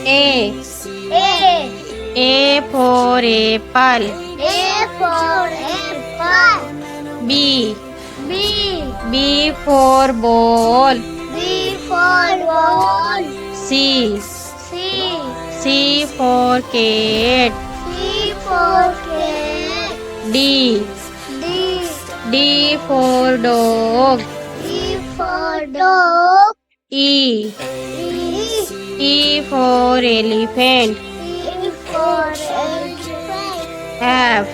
A. A. A for apple. A for apple. B. B. B for ball. B for ball. C. C. C for cat. C for cat. D. D. D for dog. E for dog. E. E. E for elephant. E for elephant. F.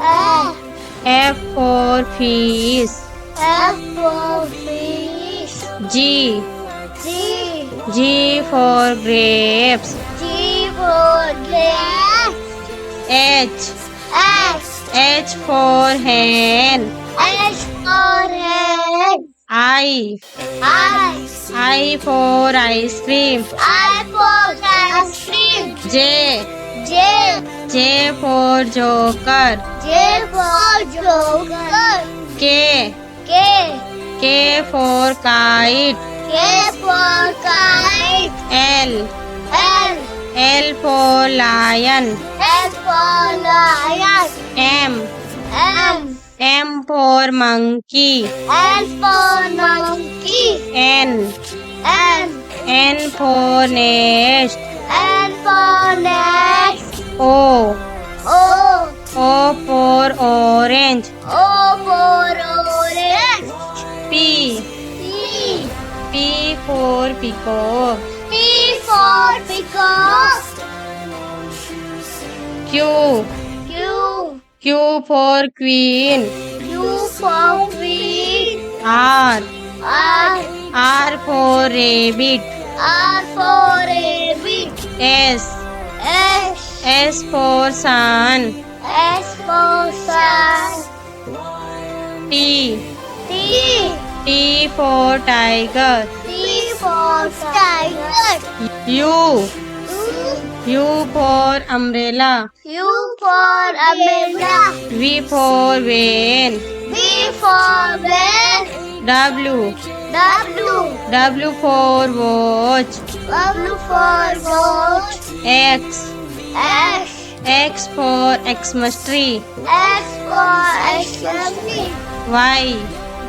F. F for fish. F for fish. G. G. G for grapes. G for grass. H. H. H for hen. H for head. I. I. I for ice cream. I for ice cream. J. J. J for joker. J for joker. K. K. K for kite. K for kite. L. L. L for lion. L for lion. M. M. M for monkey. N for monkey. N. N. N for nest. N for next. O. O. O for orange. O for orange. P. P. P for peacock. P for peacock. Q. Q. Q for queen. Q for queen. R. R. R for rabbit. R for rabbit. S. S. S for sun. S for sun. T. T. T for tiger. T for tiger. U. U. U for umbrella. U for umbrella. V for van. V for van. W. W. W for watch. W for watch. X. X. X for Xmas tree. X for Xmas. Y.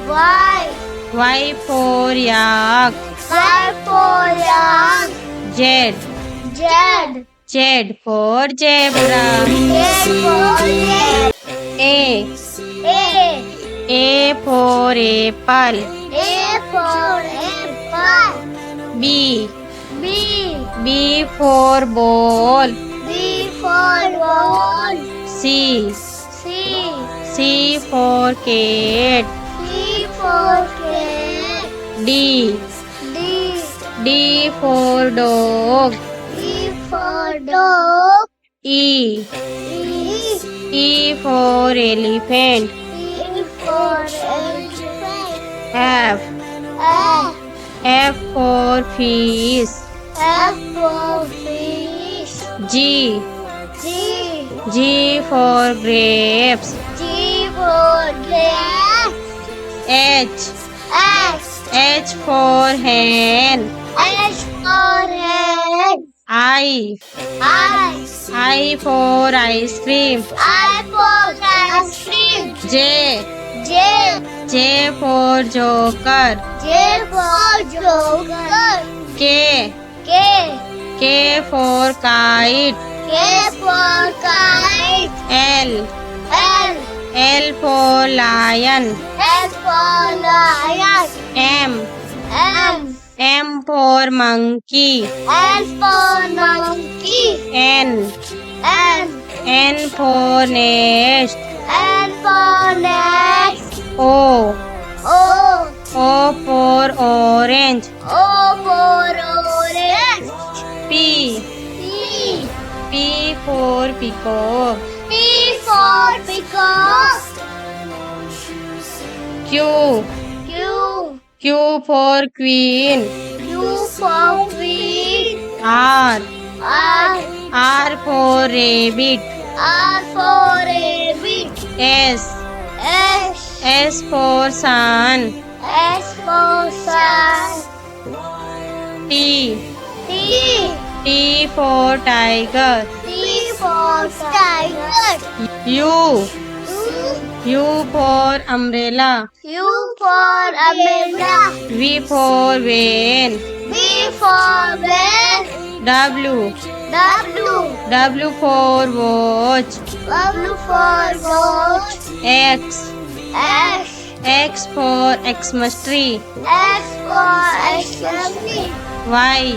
Y. Y for yak. Y for yak. Z. Z. Z for zebra. Z for yak. A. A. A for apple. A for apple. B. B. B for ball. B for ball. C. C. C for cat. C for cat. D. D. D for dog. E for dog. E. E. E for elephant. E for elephant. F. F. F for fish. F for fish. G. G. G for grapes. G for grass. H. H. H for hen. H for head. I. I. I for ice cream. I for ice cream. J. J. J for joker. J for joker. K. K. K for kite. K for kite. L. L. L for lion. L for lion. M. M. M for monkey. N for monkey. N. N. N for nest. N for next. O. O. O for orange. O for orange. P. P. P for peacock. P for peacock. Q. Q. Q for queen. Q for queen. R. R. R for rabbit. R for rabbit. S. S. S for sun. S for sun. T. T. T for tiger. T for tiger. U. U for umbrella. U for umbrella. V for van. V for van. W. W. W for watch. W for watch. X. X. X for Xmas tree. X for Xmas. Y.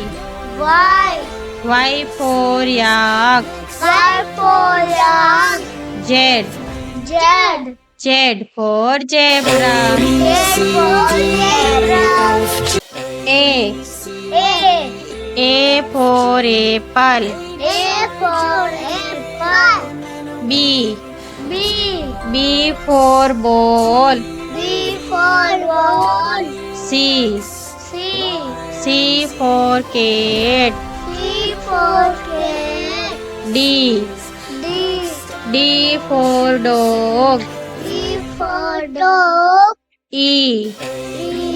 Y. Y for yak. Y for yak. Z. Z. Z for zebra. Z for zebra. A. A. A for apple. A for apple. B. B. B for ball. B for ball. C. C. C for cat. C for cat. D. D. D for dog. E for dog. E. E.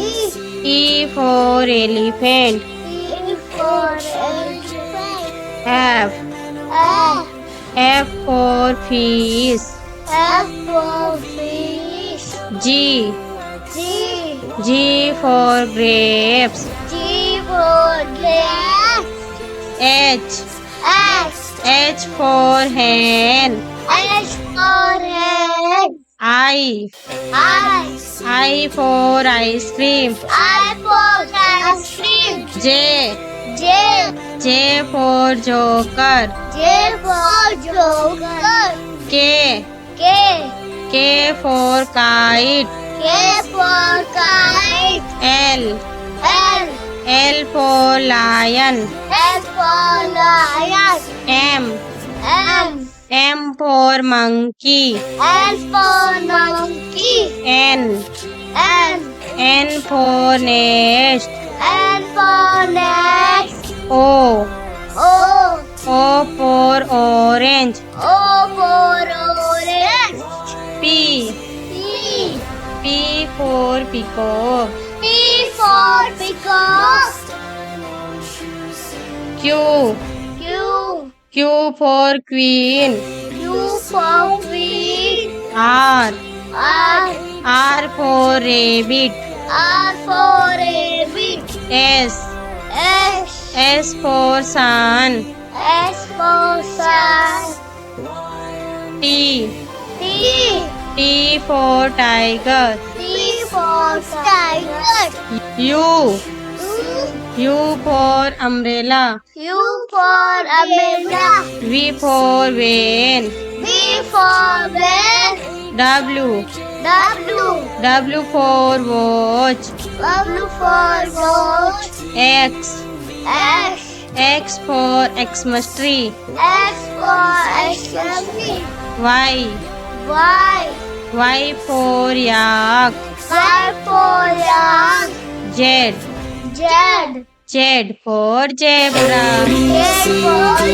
E for elephant. E for elephant. F. F. F for fish. F for fish. G. G. G for grapes. G for grass. H. H. H for hen. H for head. I. I. I for ice cream. I for ice cream. J. J. J for joker. J for joker. K. K. K for kite. K for kite. L. L. L for lion. L for lion. M. M. M for monkey. N for monkey. N. N. N for nest. N for next. O. O. O for orange. O for orange. P. P. P for peacock. P for peacock. Q. Q. Q for queen. Q for queen. R. R. R for rabbit. R for rabbit. S. S. S for sun. S for sun. T. T. T for tiger. T for tiger. U. U for umbrella. U for umbrella. V for van. V for van. W. W. W for watch. W for watch. X. X. X for Xmas tree. X for Xmas. Y. Y. Y for yak. Y for yak. Z. Z. Z for zebra. Z for